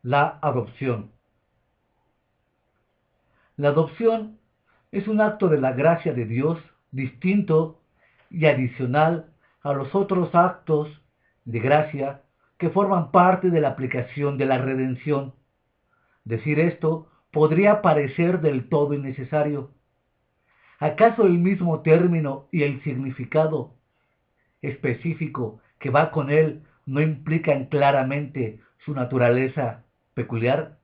La adopción. La adopción es un acto de la gracia de Dios distinto y adicional a los otros actos de gracia que forman parte de la aplicación de la redención. Decir esto podría parecer del todo innecesario. ¿Acaso el mismo término y el significado específico que va con él no implican claramente su naturaleza peculiar?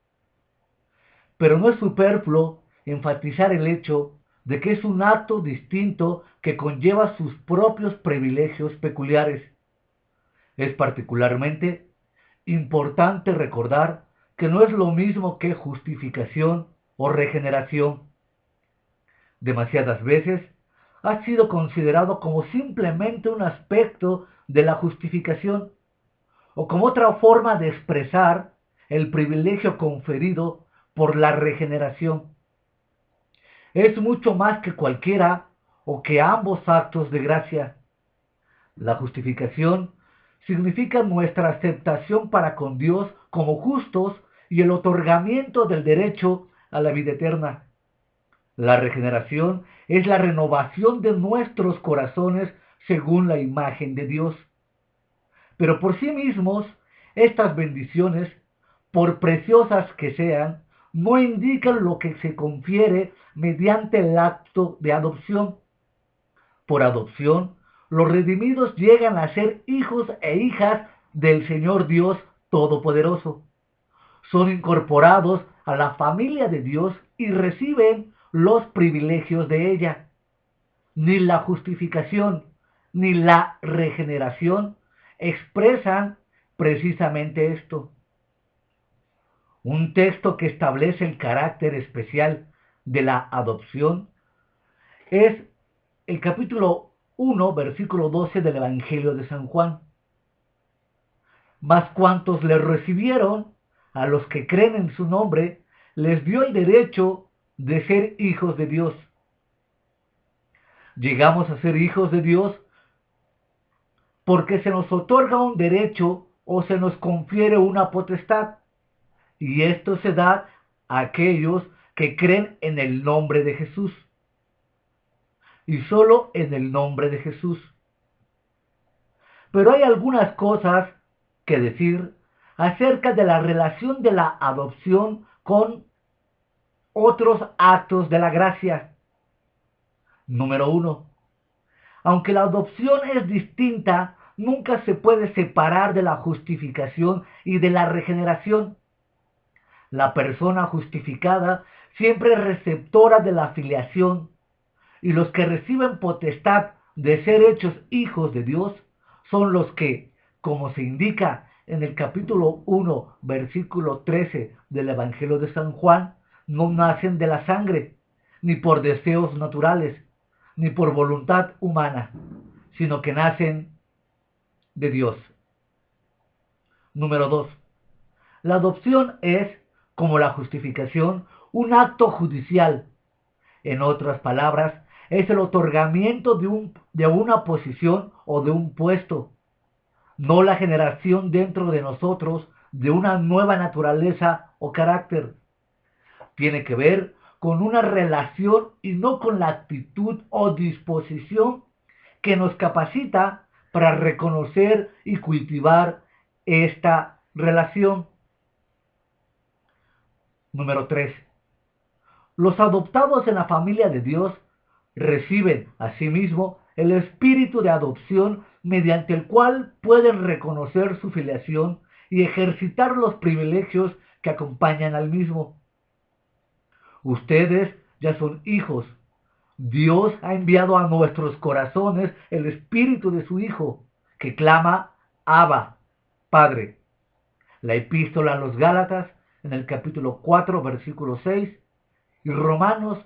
Pero no es superfluo enfatizar el hecho de que es un acto distinto que conlleva sus propios privilegios peculiares. Es particularmente importante recordar que no es lo mismo que justificación o regeneración. Demasiadas veces ha sido considerado como simplemente un aspecto de la justificación o como otra forma de expresar el privilegio conferido por la regeneración. Es mucho más que cualquiera o que ambos actos de gracia. La justificación significa nuestra aceptación para con Dios como justos y el otorgamiento del derecho a la vida eterna. La regeneración es la renovación de nuestros corazones según la imagen de Dios. Pero por sí mismos, estas bendiciones, por preciosas que sean, no indican lo que se confiere mediante el acto de adopción. Por adopción, los redimidos llegan a ser hijos e hijas del Señor Dios Todopoderoso. Son incorporados a la familia de Dios y reciben los privilegios de ella. Ni la justificación ni la regeneración expresan precisamente esto. Un texto que establece el carácter especial de la adopción es el capítulo 1, versículo 12 del Evangelio de San Juan. Mas cuantos le recibieron, a los que creen en su nombre, les dio el derecho de ser hijos de Dios. Llegamos a ser hijos de Dios porque se nos otorga un derecho o se nos confiere una potestad. Y esto se da a aquellos que creen en el nombre de Jesús. Y solo en el nombre de Jesús. Pero hay algunas cosas que decir acerca de la relación de la adopción con otros actos de la gracia. Número 1. Aunque la adopción es distinta, nunca se puede separar de la justificación y de la regeneración. La persona justificada siempre es receptora de la filiación, y los que reciben potestad de ser hechos hijos de Dios son los que, como se indica en el capítulo 1, versículo 13 del Evangelio de San Juan, no nacen de la sangre, ni por deseos naturales, ni por voluntad humana, sino que nacen de Dios. Número 2. La adopción es, como la justificación, un acto judicial. En otras palabras, es el otorgamiento de una posición o de un puesto, no la generación dentro de nosotros de una nueva naturaleza o carácter. Tiene que ver con una relación y no con la actitud o disposición que nos capacita para reconocer y cultivar esta relación. Número 3. Los adoptados en la familia de Dios reciben asimismo el espíritu de adopción mediante el cual pueden reconocer su filiación y ejercitar los privilegios que acompañan al mismo. Ustedes ya son hijos. Dios ha enviado a nuestros corazones el espíritu de su Hijo, que clama, Abba, Padre. La epístola a los Gálatas, en el capítulo 4, versículo 6, y Romanos,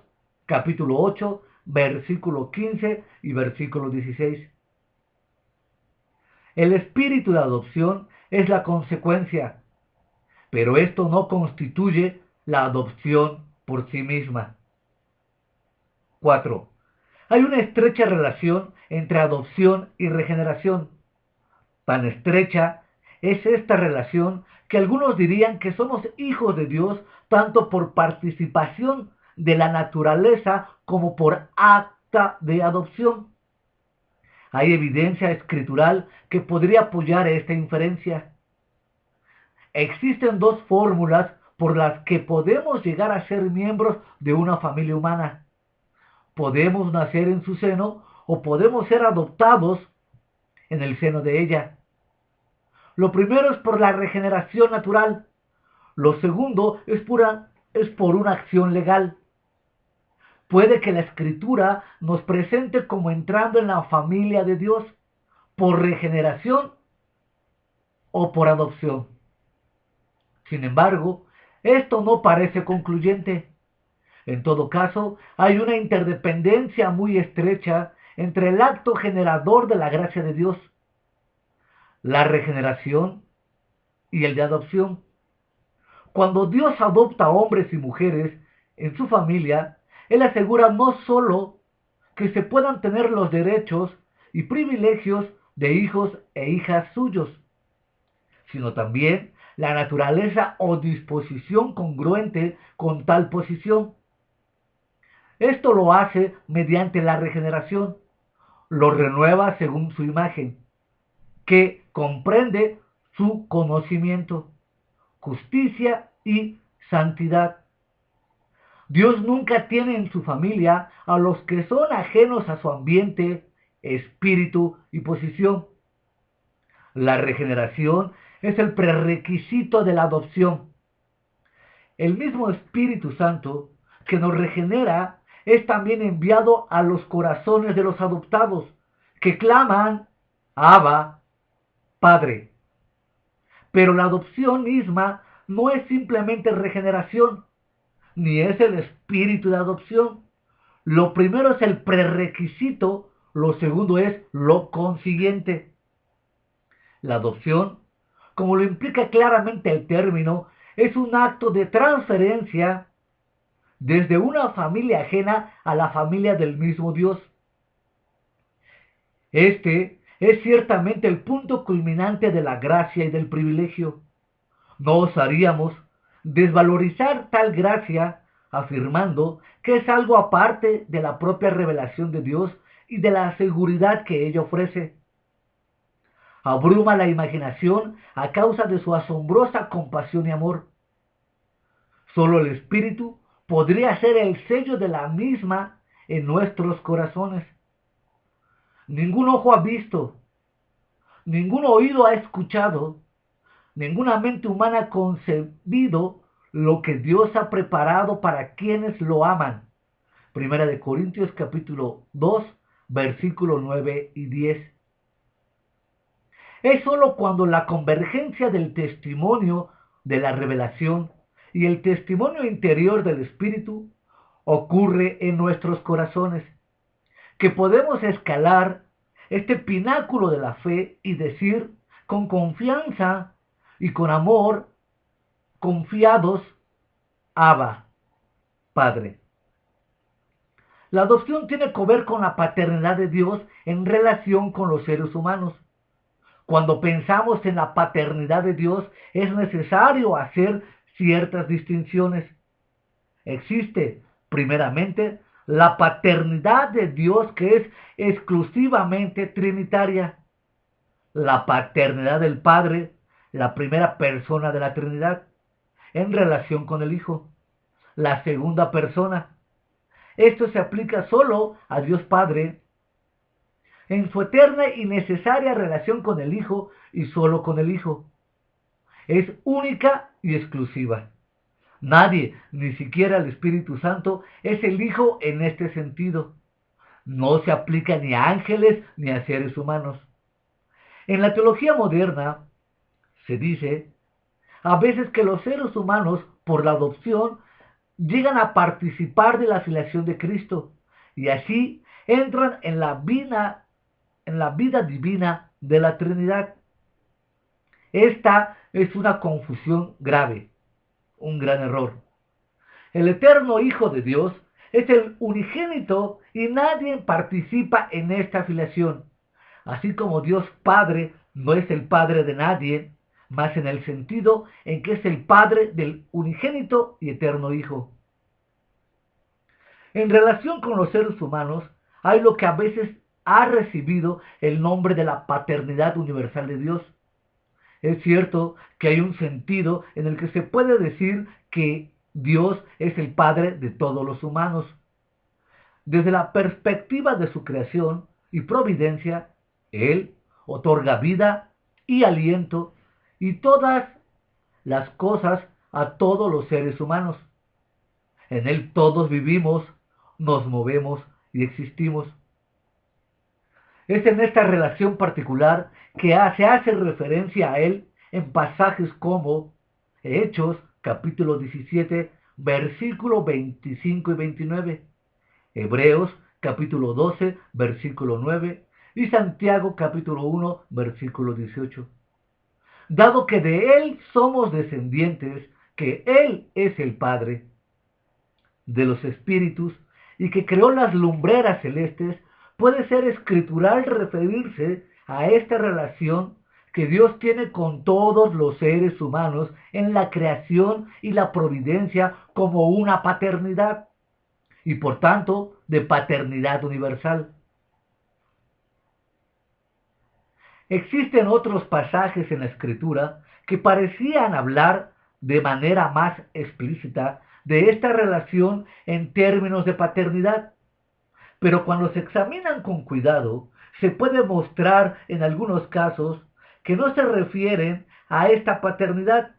capítulo 8, versículo 15 y versículo 16. El espíritu de adopción es la consecuencia, pero esto no constituye la adopción por sí misma. 4. Hay una estrecha relación entre adopción y regeneración. Tan estrecha es esta relación que algunos dirían que somos hijos de Dios tanto por participación de la naturaleza como por acta de adopción. Hay evidencia escritural que podría apoyar esta inferencia. Existen dos fórmulas por las que podemos llegar a ser miembros de una familia humana. Podemos nacer en su seno o podemos ser adoptados en el seno de ella. Lo primero es por la regeneración natural. Lo segundo es por una acción legal. Puede que la Escritura nos presente como entrando en la familia de Dios por regeneración o por adopción. Sin embargo, esto no parece concluyente. En todo caso, hay una interdependencia muy estrecha entre el acto generador de la gracia de Dios, la regeneración, y el de adopción. Cuando Dios adopta a hombres y mujeres en su familia, Él asegura no solo que se puedan tener los derechos y privilegios de hijos e hijas suyos, sino también la naturaleza o disposición congruente con tal posición. Esto lo hace mediante la regeneración, lo renueva según su imagen, que comprende su conocimiento, justicia y santidad. Dios nunca tiene en su familia a los que son ajenos a su ambiente, espíritu y posición. La regeneración es el prerequisito de la adopción. El mismo Espíritu Santo que nos regenera es también enviado a los corazones de los adoptados, que claman, Abba, Padre. Pero la adopción misma no es simplemente regeneración, ni es el espíritu de adopción. Lo primero es el prerequisito, lo segundo es lo consiguiente. La adopción, como lo implica claramente el término, es un acto de transferencia desde una familia ajena a la familia del mismo Dios. Este es ciertamente el punto culminante de la gracia y del privilegio. No osaríamos desvalorizar tal gracia afirmando que es algo aparte de la propia revelación de Dios y de la seguridad que ella ofrece. Abruma la imaginación a causa de su asombrosa compasión y amor. Solo el Espíritu podría ser el sello de la misma en nuestros corazones. Ningún ojo ha visto, ningún oído ha escuchado, ninguna mente humana ha concebido lo que Dios ha preparado para quienes lo aman. Primera de Corintios capítulo 2, versículos 9 y 10. Es sólo cuando la convergencia del testimonio de la revelación y el testimonio interior del Espíritu ocurre en nuestros corazones que podemos escalar este pináculo de la fe y decir con confianza y con amor, confiados, Abba, Padre. La adopción tiene que ver con la paternidad de Dios en relación con los seres humanos. Cuando pensamos en la paternidad de Dios, es necesario hacer ciertas distinciones. Existe, primeramente, la paternidad de Dios que es exclusivamente trinitaria. La paternidad del Padre, la primera persona de la Trinidad, en relación con el Hijo, la segunda persona. Esto se aplica solo a Dios Padre en su eterna y necesaria relación con el Hijo y solo con el Hijo. Es única y exclusiva. Nadie, ni siquiera el Espíritu Santo, es el Hijo en este sentido. No se aplica ni a ángeles ni a seres humanos. En la teología moderna se dice a veces que los seres humanos, por la adopción, llegan a participar de la filiación de Cristo y así entran en la vida divina de la Trinidad. Esta es una confusión grave, un gran error. El eterno Hijo de Dios es el unigénito y nadie participa en esta filiación. Así como Dios Padre no es el Padre de nadie, más en el sentido en que es el Padre del unigénito y eterno Hijo. En relación con los seres humanos, hay lo que a veces ha recibido el nombre de la paternidad universal de Dios. Es cierto que hay un sentido en el que se puede decir que Dios es el Padre de todos los humanos. Desde la perspectiva de su creación y providencia, Él otorga vida y aliento y todas las cosas a todos los seres humanos. En Él todos vivimos, nos movemos y existimos. Es en esta relación particular que se hace referencia a Él en pasajes como Hechos, capítulo 17, versículo 25 y 29, Hebreos, capítulo 12, versículo 9, y Santiago, capítulo 1, versículo 18. Dado que de Él somos descendientes, que Él es el Padre de los espíritus y que creó las lumbreras celestes, puede ser escritural referirse a esta relación que Dios tiene con todos los seres humanos en la creación y la providencia como una paternidad y por tanto de paternidad universal. Existen otros pasajes en la Escritura que parecían hablar de manera más explícita de esta relación en términos de paternidad, pero cuando se examinan con cuidado, se puede mostrar en algunos casos que no se refieren a esta paternidad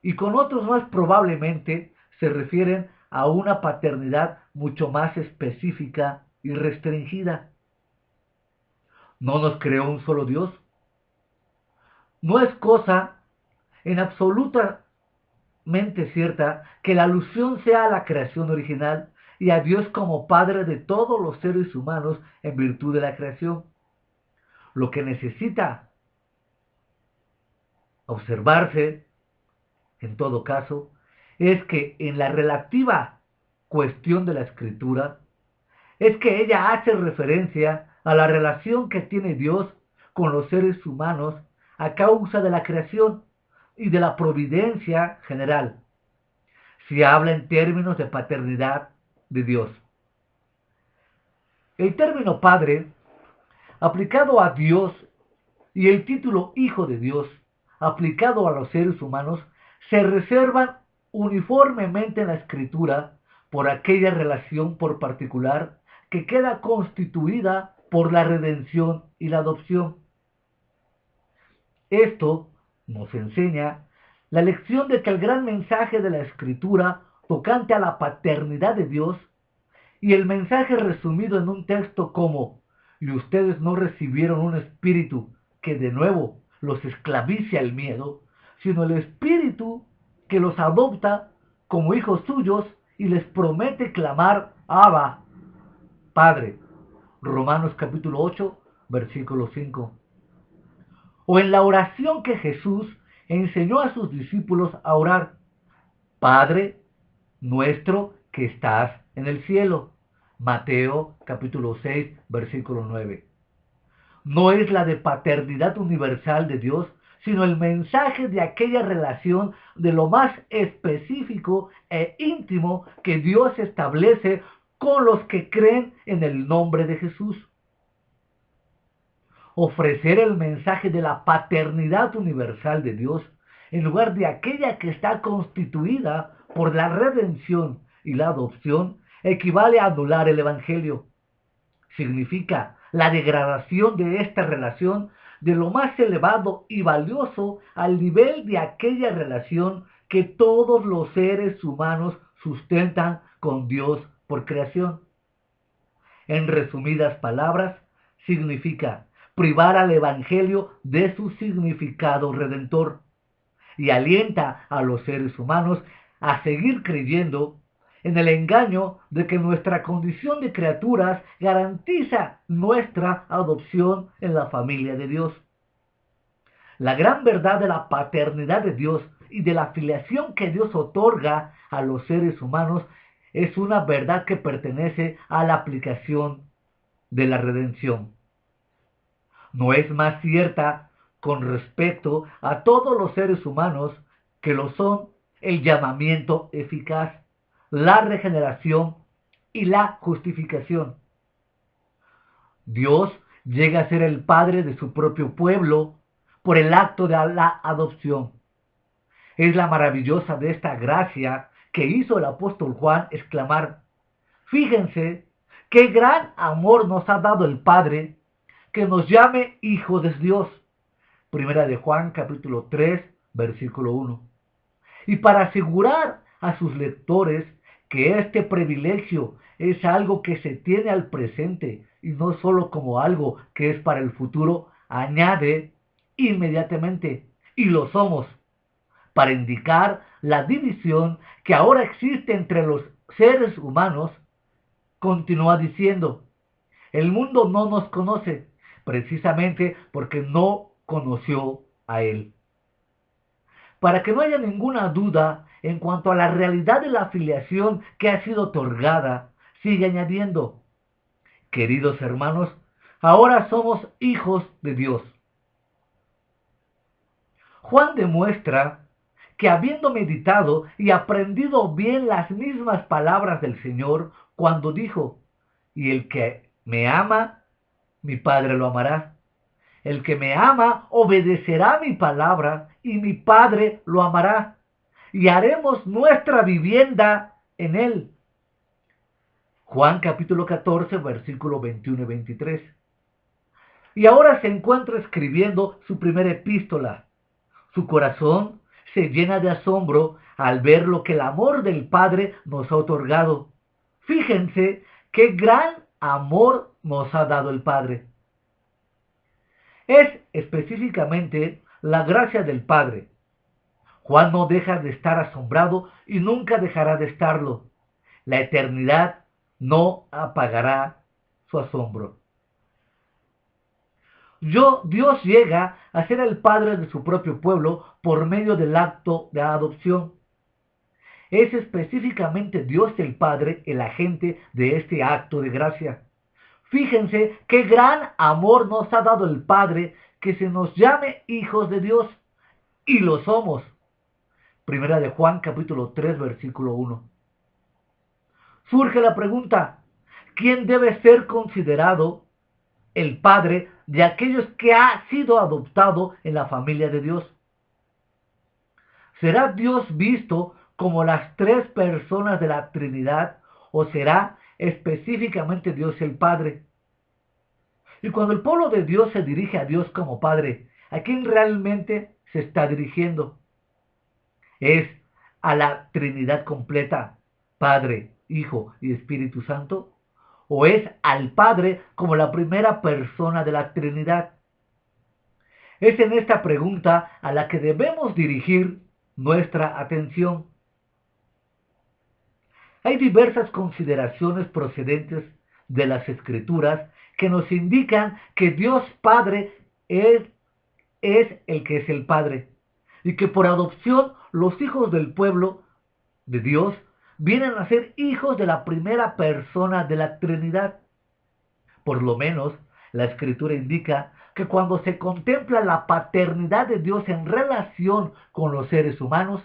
y con otros más probablemente se refieren a una paternidad mucho más específica y restringida. ¿No nos creó un solo Dios? No es cosa en absolutamente cierta que la alusión sea a la creación original y a Dios como Padre de todos los seres humanos en virtud de la creación. Lo que necesita observarse, en todo caso, es que en la relativa cuestión de la Escritura, es que ella hace referencia a la relación que tiene Dios con los seres humanos a causa de la creación y de la providencia general. Se habla en términos de paternidad de Dios. El término Padre, aplicado a Dios, y el título Hijo de Dios, aplicado a los seres humanos, se reservan uniformemente en la Escritura por aquella relación por particular que queda constituida por la redención y la adopción. Esto nos enseña la lección de que el gran mensaje de la Escritura tocante a la paternidad de Dios y el mensaje resumido en un texto como y ustedes no recibieron un espíritu que de nuevo los esclavice al miedo, sino el espíritu que los adopta como hijos suyos y les promete clamar Abba, Padre. Romanos capítulo 8, versículo 5. O en la oración que Jesús enseñó a sus discípulos a orar, Padre nuestro que estás en el cielo. Mateo capítulo 6, versículo 9. No es la de paternidad universal de Dios, sino el mensaje de aquella relación de lo más específico e íntimo que Dios establece con los que creen en el nombre de Jesús. Ofrecer el mensaje de la paternidad universal de Dios en lugar de aquella que está constituida por la redención y la adopción equivale a anular el Evangelio. Significa la degradación de esta relación de lo más elevado y valioso al nivel de aquella relación que todos los seres humanos sustentan con Dios por creación. En resumidas palabras, significa privar al Evangelio de su significado redentor y alienta a los seres humanos a seguir creyendo en el engaño de que nuestra condición de criaturas garantiza nuestra adopción en la familia de Dios. La gran verdad de la paternidad de Dios y de la filiación que Dios otorga a los seres humanos es una verdad que pertenece a la aplicación de la redención. No es más cierta con respecto a todos los seres humanos que lo son el llamamiento eficaz, la regeneración y la justificación. Dios llega a ser el padre de su propio pueblo por el acto de la adopción. Es la maravillosa de esta gracia que hizo el apóstol Juan exclamar: fíjense qué gran amor nos ha dado el Padre, que nos llame hijos de Dios. Primera de Juan, capítulo 3, versículo 1. Y para asegurar a sus lectores que este privilegio es algo que se tiene al presente y no solo como algo que es para el futuro, añade inmediatamente: y lo somos, para indicar la división que ahora existe entre los seres humanos. Continúa diciendo: el mundo no nos conoce precisamente porque no conoció a Él. Para que no haya ninguna duda en cuanto a la realidad de la filiación que ha sido otorgada, sigue añadiendo: queridos hermanos, ahora somos hijos de Dios. Juan demuestra que, habiendo meditado y aprendido bien las mismas palabras del Señor cuando dijo: y el que me ama, mi Padre lo amará. El que me ama obedecerá mi palabra, y mi Padre lo amará, y haremos nuestra vivienda en él. Juan capítulo 14, versículo 21 y 23. Y ahora se encuentra escribiendo su primera epístola. Su corazón se llena de asombro al ver lo que el amor del Padre nos ha otorgado. Fíjense qué gran amor nos ha dado el Padre. Es específicamente la gracia del Padre. Juan no deja de estar asombrado y nunca dejará de estarlo. La eternidad no apagará su asombro. Dios llega a ser el padre de su propio pueblo por medio del acto de adopción. Es específicamente Dios el Padre el agente de este acto de gracia. Fíjense qué gran amor nos ha dado el Padre, que se nos llame hijos de Dios, y lo somos. Primera de Juan capítulo 3, versículo 1. Surge la pregunta: ¿quién debe ser considerado el padre de aquellos que ha sido adoptado en la familia de Dios? ¿Será Dios visto como las tres personas de la Trinidad, o será específicamente Dios el Padre? Y cuando el pueblo de Dios se dirige a Dios como Padre, ¿a quién realmente se está dirigiendo? ¿Es a la Trinidad completa, Padre, Hijo y Espíritu Santo? ¿O es al Padre como la primera persona de la Trinidad? Es en esta pregunta a la que debemos dirigir nuestra atención. Hay diversas consideraciones procedentes de las Escrituras que nos indican que Dios Padre es el que es el Padre, y que por adopción los hijos del pueblo de Dios vienen a ser hijos de la primera persona de la Trinidad. Por lo menos la Escritura indica que cuando se contempla la paternidad de Dios en relación con los seres humanos,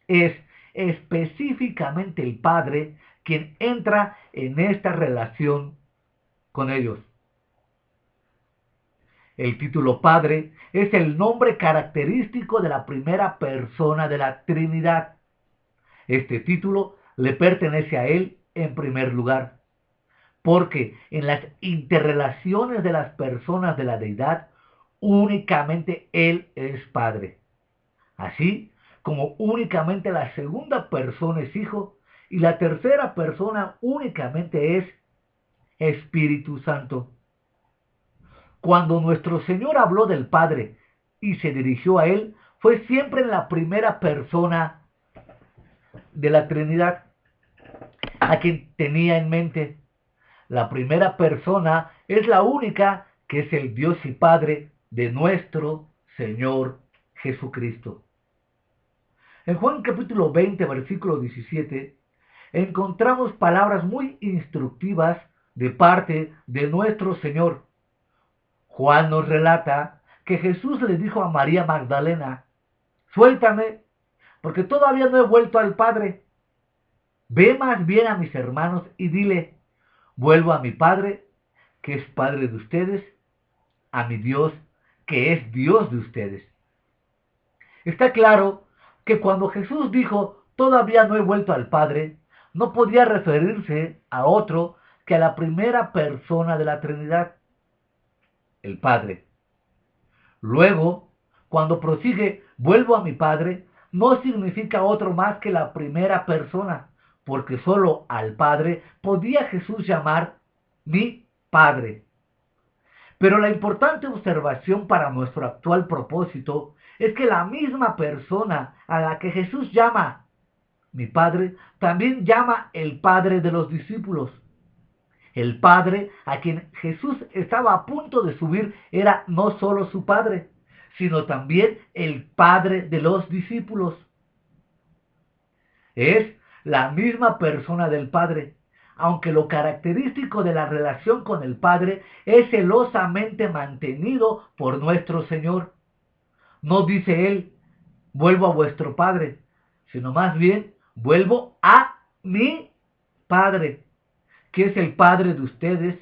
es específicamente el Padre quien entra en esta relación con ellos. El título Padre es el nombre característico de la primera persona de la Trinidad. Este título le pertenece a Él en primer lugar, porque en las interrelaciones de las personas de la deidad, únicamente Él es Padre. Así como únicamente la segunda persona es Hijo y la tercera persona únicamente es Espíritu Santo. Cuando nuestro Señor habló del Padre y se dirigió a Él, fue siempre en la primera persona de la Trinidad a quien tenía en mente. La primera persona es la única, que es el Dios y Padre de nuestro Señor Jesucristo. En Juan capítulo 20, versículo 17, encontramos palabras muy instructivas de parte de nuestro Señor. Juan nos relata que Jesús le dijo a María Magdalena: suéltame, porque todavía no he vuelto al Padre. Ve más bien a mis hermanos y dile: vuelvo a mi Padre, que es Padre de ustedes, a mi Dios, que es Dios de ustedes. Está claro que cuando Jesús dijo: todavía no he vuelto al Padre, no podía referirse a otro que a la primera persona de la Trinidad, el Padre. Luego, cuando prosigue: vuelvo a mi Padre, no significa otro más que la primera persona, porque solo al Padre podía Jesús llamar mi Padre. Pero la importante observación para nuestro actual propósito es que la misma persona a la que Jesús llama mi Padre, también llama el Padre de los discípulos. El Padre a quien Jesús estaba a punto de subir era no solo su Padre, sino también el Padre de los discípulos. Es la misma persona del Padre, aunque lo característico de la relación con el Padre es celosamente mantenido por nuestro Señor. No dice Él: vuelvo a vuestro Padre, sino más bien: vuelvo a mi Padre, que es el Padre de ustedes,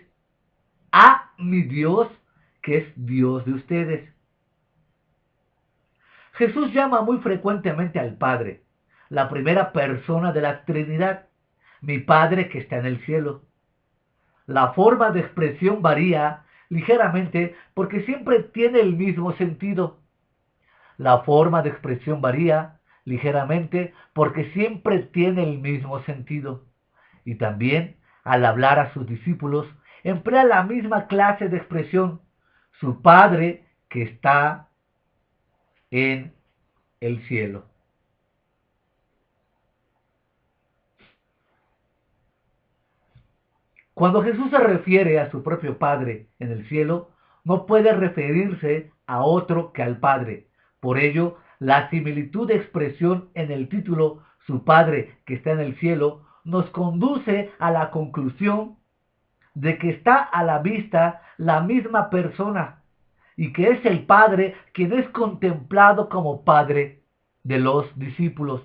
a mi Dios, que es Dios de ustedes. Jesús llama muy frecuentemente al Padre, la primera persona de la Trinidad, mi Padre que está en el cielo. La forma de expresión varía ligeramente porque siempre tiene el mismo sentido. La forma de expresión varía ligeramente porque siempre tiene el mismo sentido. Y también, al hablar a sus discípulos, emplea la misma clase de expresión: su Padre que está en el cielo. Cuando Jesús se refiere a su propio Padre en el cielo, no puede referirse a otro que al Padre. Por ello, la similitud de expresión en el título su Padre que está en el cielo nos conduce a la conclusión de que está a la vista la misma persona y que es el Padre quien es contemplado como Padre de los discípulos.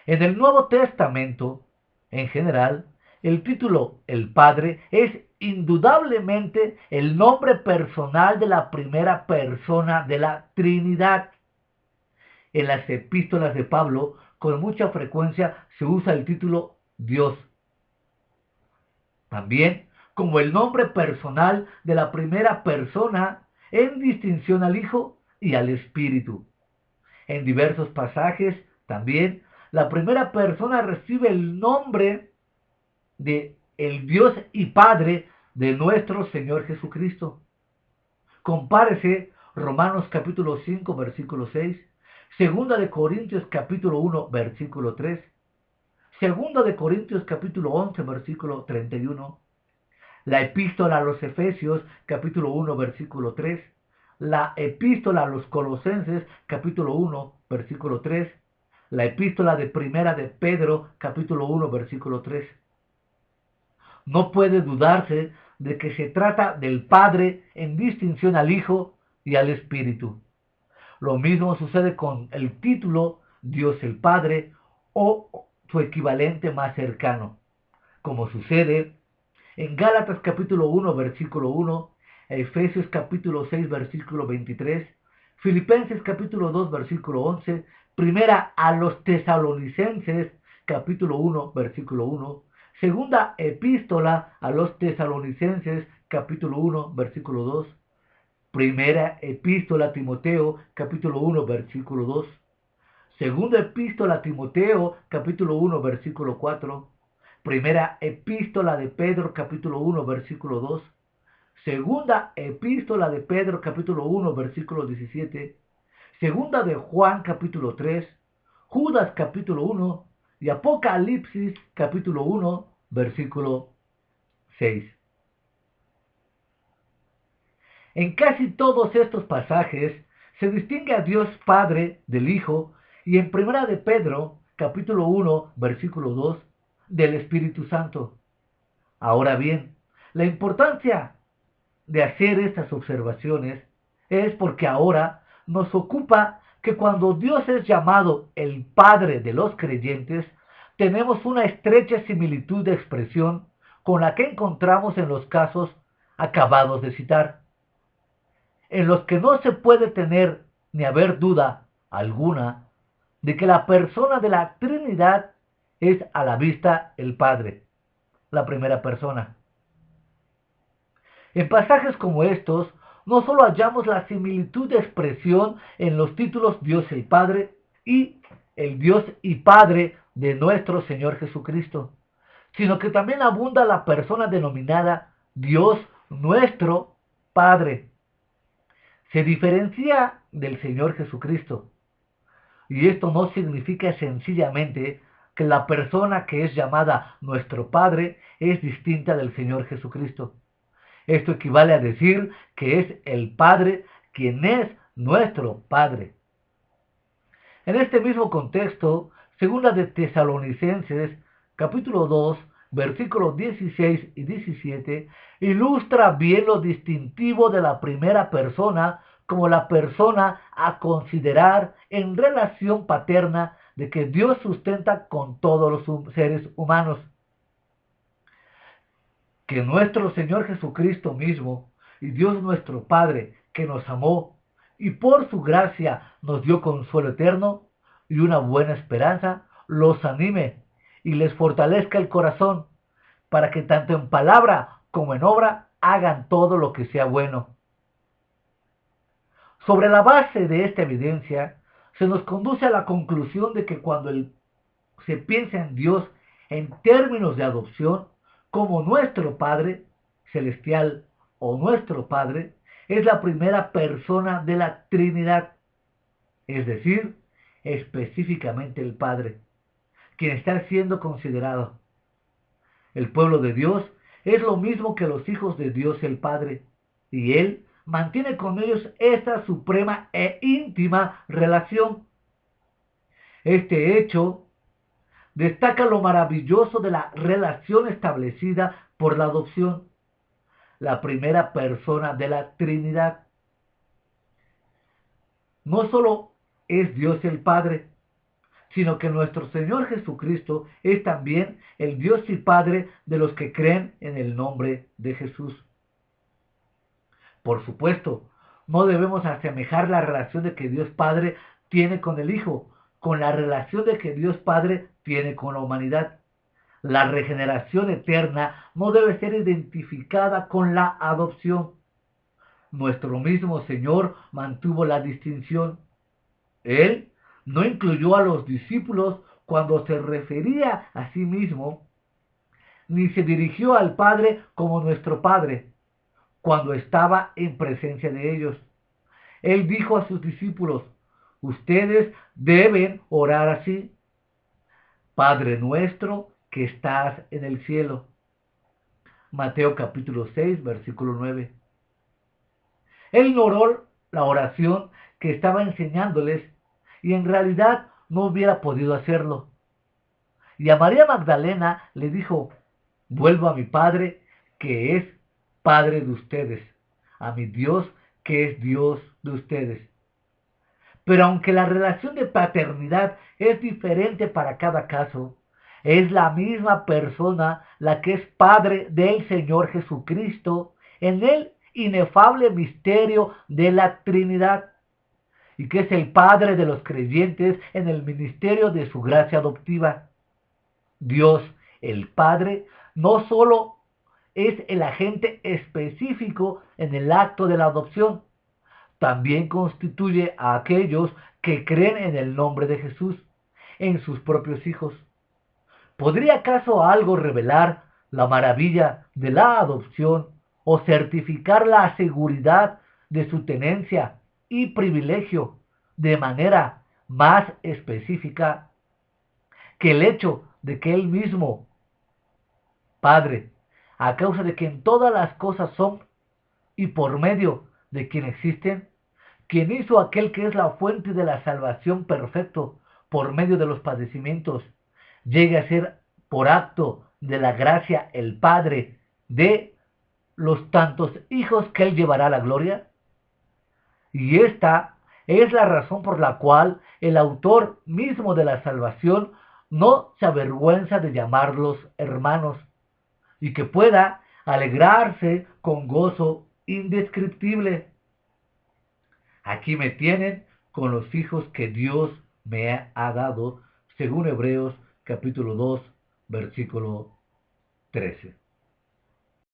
En el Nuevo Testamento, en general, el título el Padre es indudablemente el nombre personal de la primera persona de la Trinidad. En las epístolas de Pablo, con mucha frecuencia se usa el título Dios. También como el nombre personal de la primera persona en distinción al Hijo y al Espíritu. En diversos pasajes también la primera persona recibe el nombre de el Dios y Padre de nuestro Señor Jesucristo. Compárese Romanos capítulo 5 versículo 6, Segunda de Corintios capítulo 1 versículo 3, Segunda de Corintios capítulo 11 versículo 31, la epístola a los Efesios capítulo 1 versículo 3, la epístola a los Colosenses capítulo 1 versículo 3, la epístola de Primera de Pedro capítulo 1 versículo 3. No puede dudarse de que se trata del Padre en distinción al Hijo y al Espíritu. Lo mismo sucede con el título Dios el Padre o su equivalente más cercano, como sucede en Gálatas capítulo 1 versículo 1, Efesios capítulo 6 versículo 23, Filipenses capítulo 2 versículo 11, Primera a los Tesalonicenses capítulo 1 versículo 1, Segunda epístola a los Tesalonicenses capítulo 1 versículo 2, Primera epístola a Timoteo capítulo 1 versículo 2, Segunda epístola a Timoteo capítulo 1 versículo 4, Primera epístola de Pedro capítulo 1 versículo 2, Segunda epístola de Pedro capítulo 1 versículo 17, Segunda de Juan capítulo 3, Judas capítulo 1 y Apocalipsis capítulo 1 versículo 6. En casi todos estos pasajes se distingue a Dios Padre del Hijo y en Primera de Pedro capítulo 1 versículo 2 del Espíritu Santo. Ahora bien, la importancia de hacer estas observaciones es porque ahora nos ocupa que cuando Dios es llamado el Padre de los creyentes, tenemos una estrecha similitud de expresión con la que encontramos en los casos acabados de citar, en los que no se puede tener ni haber duda alguna de que la persona de la Trinidad es a la vista el Padre, la primera persona. En pasajes como estos, no solo hallamos la similitud de expresión en los títulos Dios el Padre y el Dios y Padre de nuestro Señor Jesucristo, sino que también abunda la persona denominada Dios nuestro Padre. Se diferencia del Señor Jesucristo, y esto no significa sencillamente que la persona que es llamada nuestro Padre es distinta del Señor Jesucristo. Esto equivale a decir que es el Padre quien es nuestro Padre. En este mismo contexto, segunda de Tesalonicenses, capítulo 2, versículos 16 y 17, ilustra bien lo distintivo de la primera persona como la persona a considerar en relación paterna de que Dios sustenta con todos los seres humanos. Que nuestro Señor Jesucristo mismo y Dios nuestro Padre, que nos amó y por su gracia nos dio consuelo eterno y una buena esperanza, los anime y les fortalezca el corazón, para que tanto en palabra como en obra hagan todo lo que sea bueno. Sobre la base de esta evidencia, se nos conduce a la conclusión de que cuando se piensa en Dios en términos de adopción, como nuestro Padre celestial o nuestro Padre, es la primera persona de la Trinidad, es decir, específicamente el Padre, quien está siendo considerado. El pueblo de Dios es lo mismo que los hijos de Dios el Padre, y Él mantiene con ellos esta suprema e íntima relación. Este hecho destaca lo maravilloso de la relación establecida por la adopción, la primera persona de la Trinidad. No solo es Dios el Padre, sino que nuestro Señor Jesucristo es también el Dios y Padre de los que creen en el nombre de Jesús. Por supuesto, no debemos asemejar la relación de que Dios Padre tiene con el Hijo, con la relación de que Dios Padre tiene con la humanidad. La regeneración eterna no debe ser identificada con la adopción. Nuestro mismo Señor mantuvo la distinción. Él no incluyó a los discípulos cuando se refería a sí mismo, ni se dirigió al Padre como nuestro Padre, cuando estaba en presencia de ellos. Él dijo a sus discípulos: ustedes deben orar así: Padre nuestro que estás en el cielo. Mateo capítulo 6, versículo 9. Él ignoró la oración que estaba enseñándoles y en realidad no hubiera podido hacerlo. Y a María Magdalena le dijo: vuelvo a mi Padre que es Padre de ustedes, a mi Dios que es Dios de ustedes. Pero aunque la relación de paternidad es diferente para cada caso, es la misma persona la que es Padre del Señor Jesucristo en el inefable misterio de la Trinidad, y que es el Padre de los creyentes en el ministerio de su gracia adoptiva. Dios, el Padre, no solo es el agente específico en el acto de la adopción, también constituye a aquellos que creen en el nombre de Jesús, en sus propios hijos. ¿Podría acaso algo revelar la maravilla de la adopción o certificar la seguridad de su tenencia y privilegio de manera más específica que el hecho de que Él mismo, Padre, a causa de quien todas las cosas son y por medio de quien existen, quien hizo aquel que es la fuente de la salvación perfecto por medio de los padecimientos, llegue a ser por acto de la gracia el Padre de los tantos hijos que Él llevará a la gloria? Y esta es la razón por la cual el autor mismo de la salvación no se avergüenza de llamarlos hermanos, y que pueda alegrarse con gozo indescriptible. Aquí me tienen con los hijos que Dios me ha dado, según Hebreos capítulo 2, versículo 13.